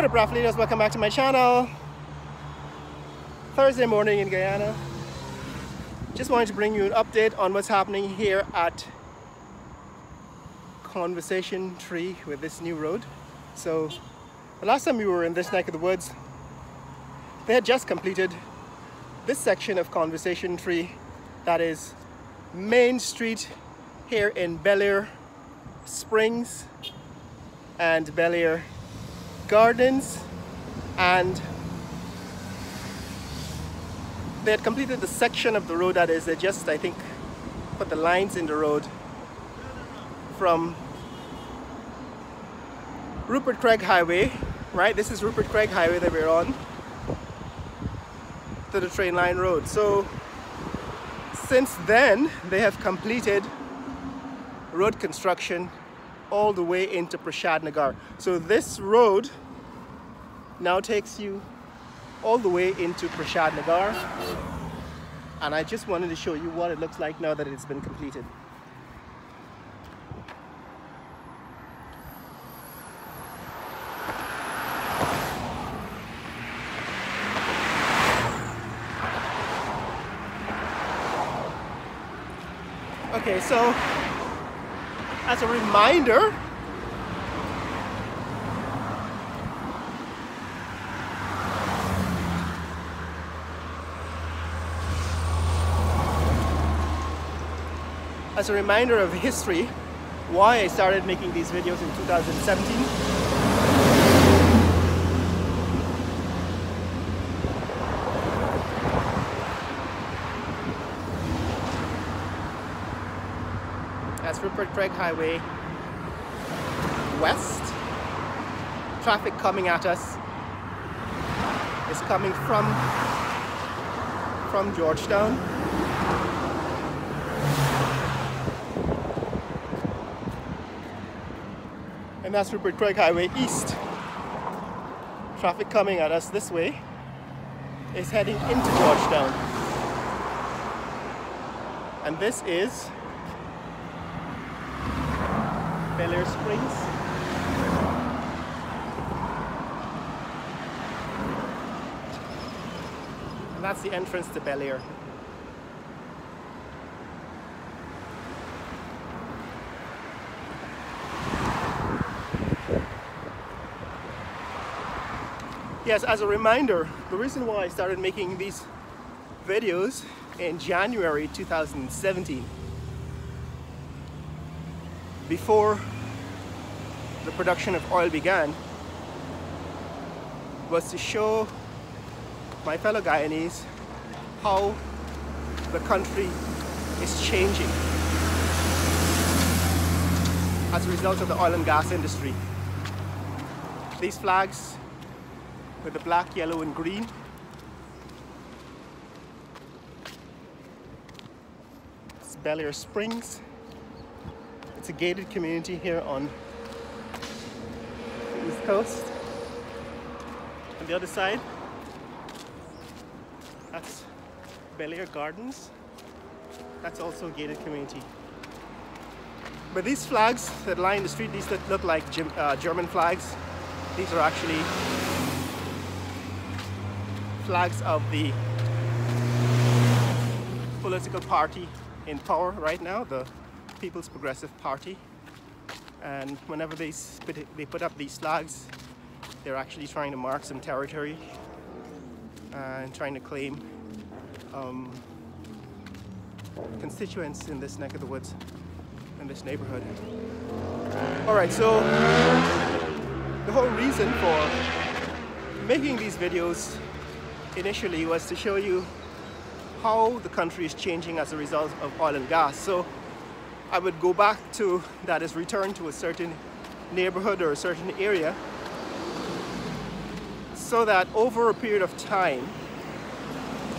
What up, Raffleaders? Welcome back to my channel. Thursday morning in Guyana. Just wanted to bring you an update on what's happening here at Conversation Tree with this new road. So the last time we were in this neck of the woods, they had just completed this section of Conversation Tree, that is Main Street here in Bel-Air Springs and Bel-Air Gardens, and they had completed the section of the road that is, they just, I think, put the lines in the road from Rupert Craig Highway, right? This is Rupert Craig Highway that we're on, to the train line road. So since then they have completed road construction all the way into Prashad Nagar. So this road now takes you all the way into Prashad Nagar, and I just wanted to show you what it looks like now that it's been completed. Okay, so as a reminder, of history, why I started making these videos in 2017. That's Rupert Craig Highway west. Traffic coming at us is coming from Georgetown. And that's Rupert Craig Highway east. Traffic coming at us this way is heading into Georgetown. And this is Bel-Air Springs. And that's the entrance to Bel-Air. Yes, as a reminder, the reason why I started making these videos in January 2017, before the production of oil began, was to show my fellow Guyanese how the country is changing as a result of the oil and gas industry. These flags with the black, yellow and green, it's Bel-Air Springs. It's a gated community here on the East Coast. On the other side, that's Bel-Air Gardens. That's also a gated community. But these flags that line the street, these that look like German flags, these are actually flags of the political party in power right now, the People's Progressive Party. And whenever they put up these flags, they're actually trying to mark some territory and trying to claim constituents in this neck of the woods, in this neighborhood. Alright, so the whole reason for making these videos initially was to show you how the country is changing as a result of oil and gas. So I would go back to, that is, return to a certain neighborhood or a certain area, so that over a period of time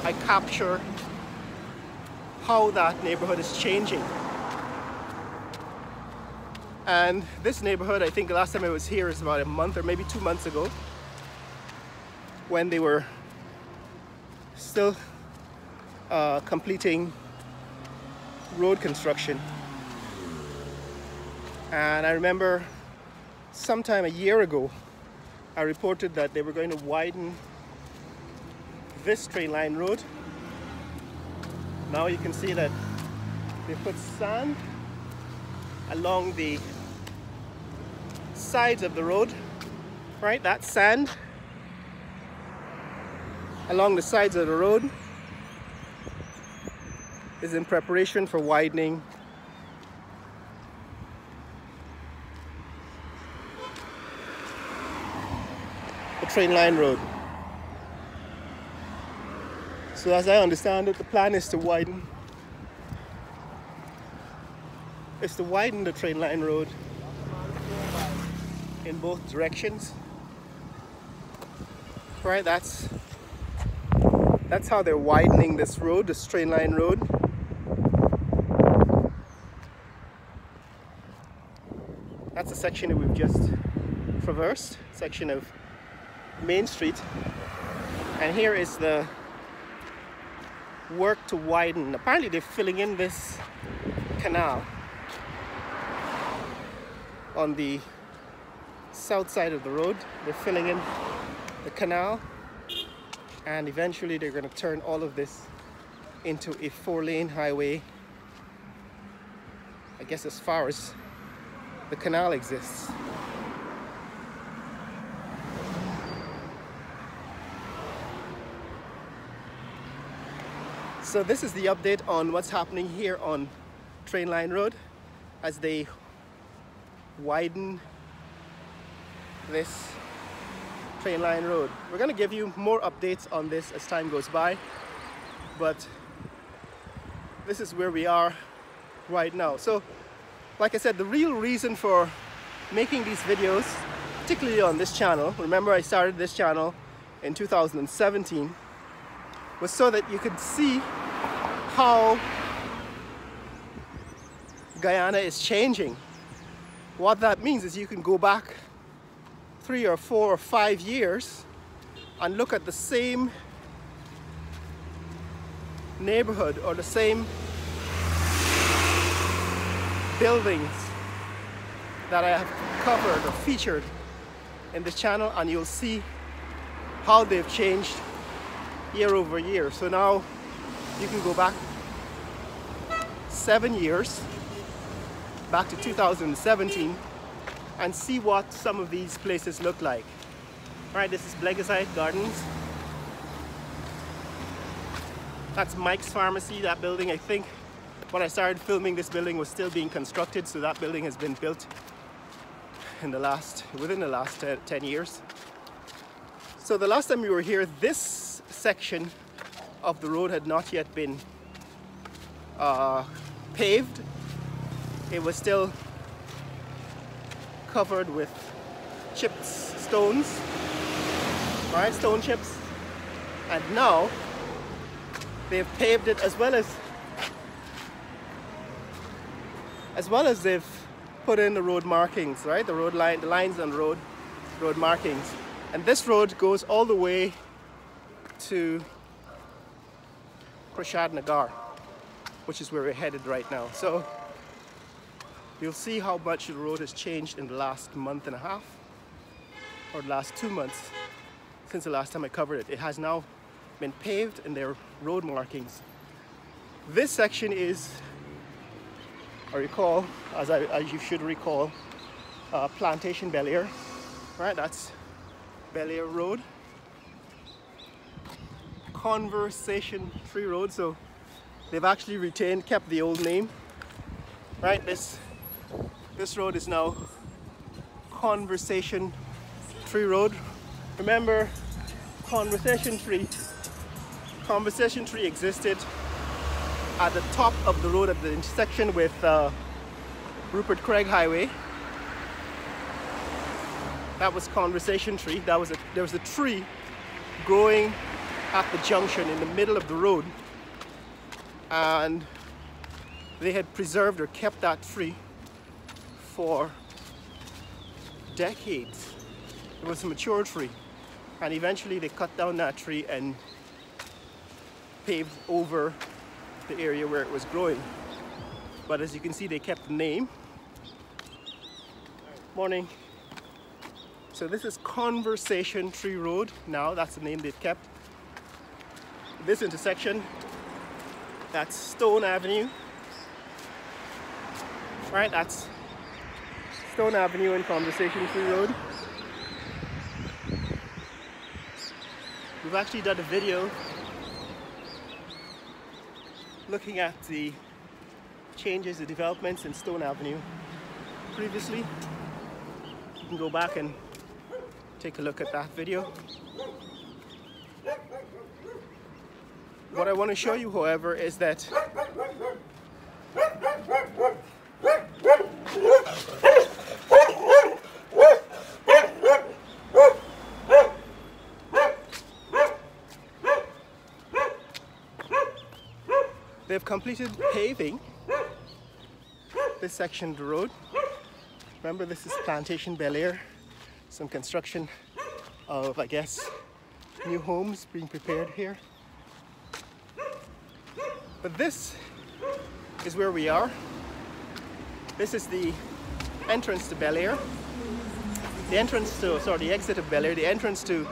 I capture how that neighborhood is changing. And this neighborhood, I think the last time I was here is about a month or maybe 2 months ago, when they were still completing road construction. And I remember sometime a year ago I reported that they were going to widen this train line road. Now you can see that they put sand along the sides of the road, right? That sand along the sides of the road is in preparation for widening the train line road. So as I understand it, the plan is to widen the train line road in both directions. Right, that's how they're widening this road, this train line road. That's a section that we've just traversed, section of Main Street. And here is the work to widen. Apparently they're filling in this canal on the south side of the road. They're filling in the canal, and eventually they're going to turn all of this into a 4-lane highway, I guess as far as the canal exists. So this is the update on what's happening here on Train Line Road as they widen this train line road. We're going to give you more updates on this as time goes by, but this is where we are right now. So like I said, the real reason for making these videos, particularly on this channel, remember I started this channel in 2017, was so that you could see how Guyana is changing. What that means is you can go back 3 or 4 or 5 years and look at the same neighborhood or the same buildings that I have covered or featured in this channel, and you'll see how they've changed year over year. So now you can go back 7 years, back to 2017, and see what some of these places look like. All right, this is Blegaside Gardens. That's Mike's Pharmacy. That building, I think, when I started filming, this building was still being constructed, so that building has been built in within the last 10 years. So the last time we were here, this section of the road had not yet been paved. It was still covered with chipped stones, right? Stone chips. And now they've paved it as well as they've put in the road markings, right? The lines on the road markings. And this road goes all the way to Prashad Nagar, which is where we're headed right now. So you'll see how much the road has changed in the last month and a half, or the last 2 months since the last time I covered it. It has now been paved and there are road markings. This section is, I recall, as you should recall, Plantation Bel-Air, right? That's Bel-Air Road. Conversation Tree Road, so they've actually kept the old name, right? This road is now Conversation Tree Road. Remember, Conversation Tree existed at the top of the road at the intersection with Rupert Craig Highway. That was Conversation Tree. There was a tree growing at the junction in the middle of the road, and they had preserved or kept that tree for decades. It was a mature tree, and eventually they cut down that tree and paved over the area where it was growing. But as you can see, they kept the name. Morning. So this is Conversation Tree Road now, that's the name they've kept. This intersection, that's Stone Avenue. Right, that's Stone Avenue and Conversation Tree Road. We've actually done a video looking at the changes, the developments in Stone Avenue previously. You can go back and take a look at that video. What I want to show you, however, is that they've completed paving this section of the road. Remember, this is Plantation Bel Air. Some construction of, I guess, new homes being prepared here. But this is where we are. This is the entrance to Bel Air. The entrance to, sorry, the exit of Bel Air, the entrance to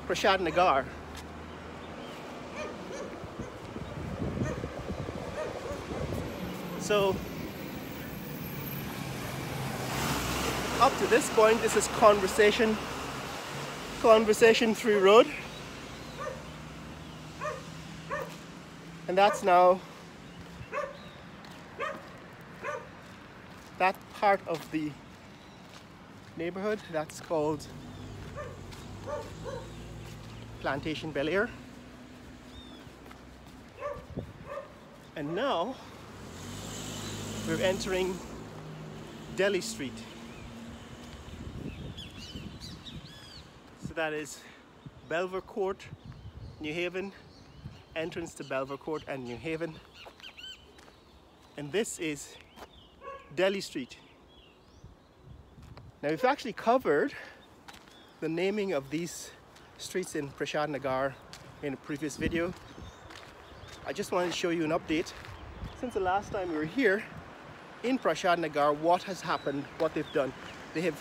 Prashad Nagar. So, up to this point, this is Conversation Tree Road. And that's now that part of the neighborhood that's called Plantation Bel Air. And now we're entering Delhi Street. So that is Belvoir Court, New Haven, entrance to Belvoir Court and New Haven. And this is Delhi Street. Now we've actually covered the naming of these streets in Prashad Nagar in a previous video. I just wanted to show you an update. Since the last time we were here in Prashad Nagar, what has happened, what they've done. They have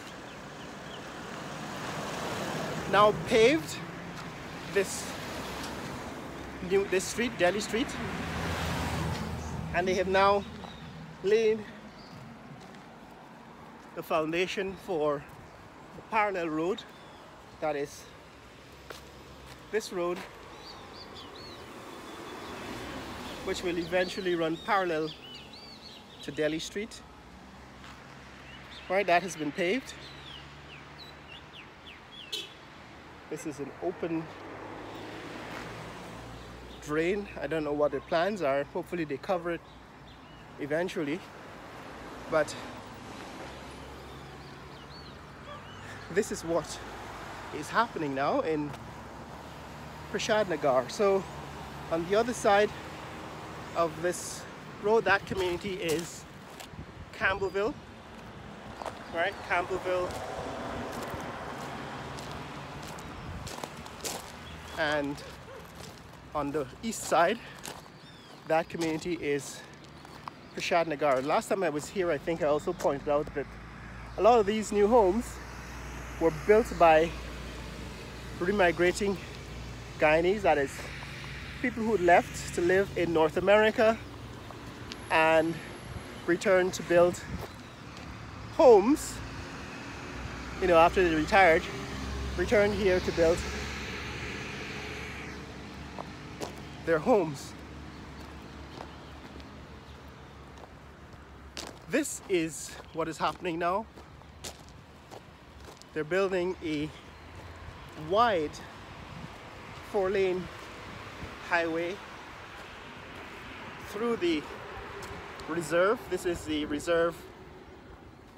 now paved this street, Delhi Street, and they have now laid the foundation for a parallel road, that is this road, which will eventually run parallel to Delhi Street. Right, that has been paved. This is an open drain. I don't know what their plans are. Hopefully they cover it eventually. But this is what is happening now in Prashad Nagar. So on the other side of this road, that community is Campbellville, right? Campbellville. And on the east side, that community is Prashad Nagar. Last time I was here, I think I also pointed out that a lot of these new homes were built by remigrating Guyanese, that is, people who left to live in North America and returned to build homes, you know, after they retired, returned here to build their homes. This is what is happening now. They're building a wide 4-lane highway through the reserve. This is the reserve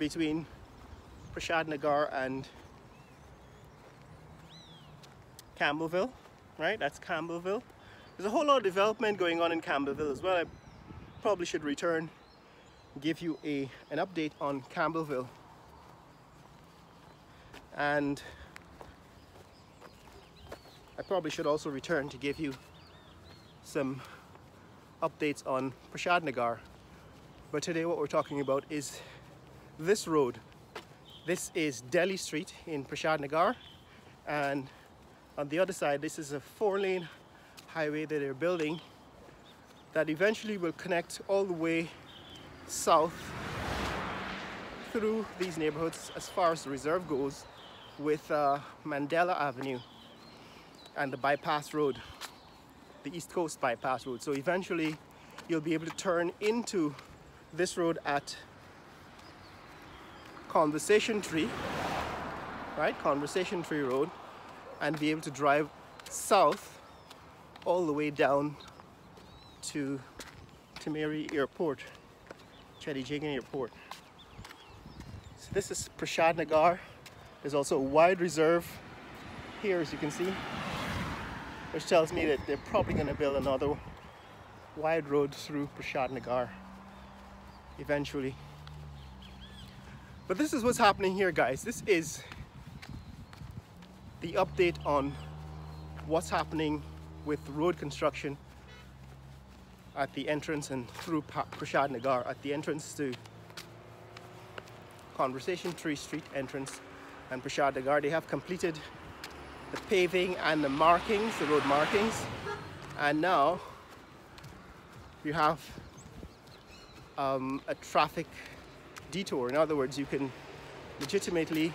between Prashad Nagar and Campbellville, right? That's Campbellville. There's a whole lot of development going on in Campbellville as well. I probably should return and give you an update on Campbellville. And I probably should also return to give you some updates on Prashad Nagar. But today what we're talking about is this road, This is Delhi Street in Prashad Nagar, and on the other side this is a 4-lane highway that they're building that eventually will connect all the way south through these neighborhoods as far as the reserve goes with Mandela Avenue and the bypass road, the East Coast bypass road. So eventually you'll be able to turn into this road at Conversation Tree, right? Conversation Tree Road, and be able to drive south all the way down to Timehri Airport, Chetty Jagan Airport. So this is Prashad Nagar. There's also a wide reserve here, as you can see, which tells me that they're probably going to build another wide road through Prashad Nagar eventually. But this is what's happening here, guys. This is the update on what's happening with road construction at the entrance and through Prashad Nagar, at the entrance to Conversation Tree Street entrance and Prashad Nagar. They have completed the paving and the markings, the road markings, and now you have a traffic detour. In other words, you can legitimately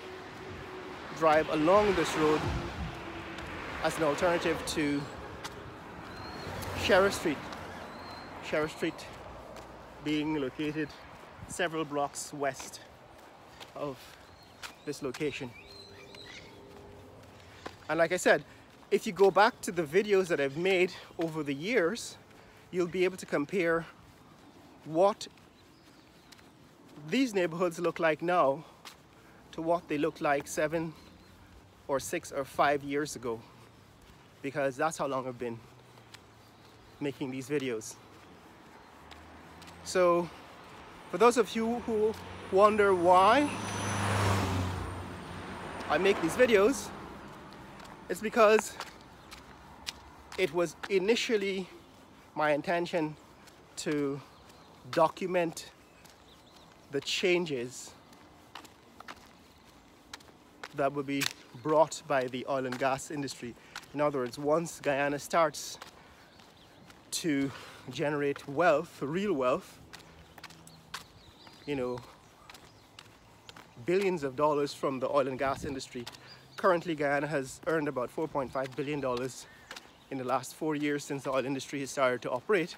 drive along this road as an alternative to Sheriff Street. Sheriff Street being located several blocks west of this location. And like I said, if you go back to the videos that I've made over the years, you'll be able to compare what these neighborhoods look like now to what they looked like 7 or 6 or 5 years ago, because that's how long I've been making these videos. So for those of you who wonder why I make these videos, it's because it was initially my intention to document the changes that will be brought by the oil and gas industry. In other words, once Guyana starts to generate wealth, real wealth, you know, billions of dollars from the oil and gas industry. Currently, Guyana has earned about $4.5 billion in the last 4 years since the oil industry has started to operate.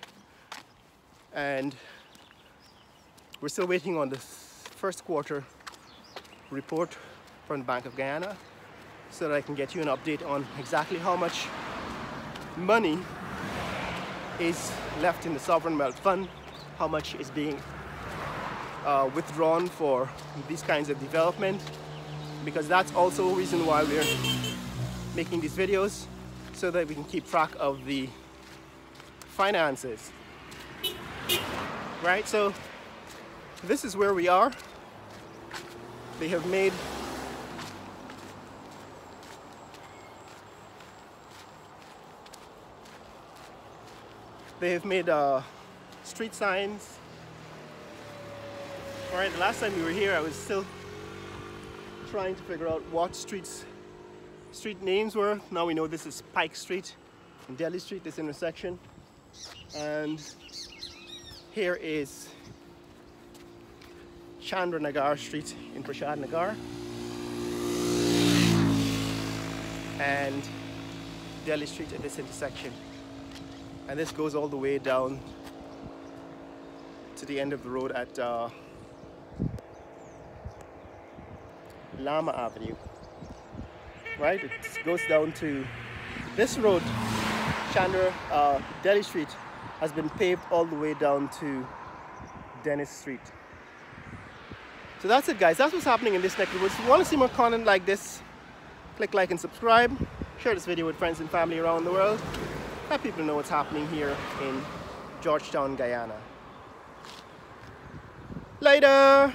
And we're still waiting on the first quarter report from the Bank of Guyana so that I can get you an update on exactly how much money is left in the Sovereign Wealth Fund, how much is being withdrawn for these kinds of development, because that's also a reason why we're making these videos, so that we can keep track of the finances, right? So this is where we are. They have made street signs. All right, the last time we were here, I was still trying to figure out what street names were. Now we know this is Pike Street and Delhi Street, this intersection. And here is Chandra Nagar Street in Prashad Nagar. And Delhi Street at this intersection. And this goes all the way down to the end of the road at Lama Avenue, right? It goes down to this road. Chandra, Delhi Street has been paved all the way down to Dennis Street. So that's it, guys. That's what's happening in this neck of the woods. If you want to see more content like this, click like and subscribe. Share this video with friends and family around the world. Let people know what's happening here in Georgetown, Guyana. Later!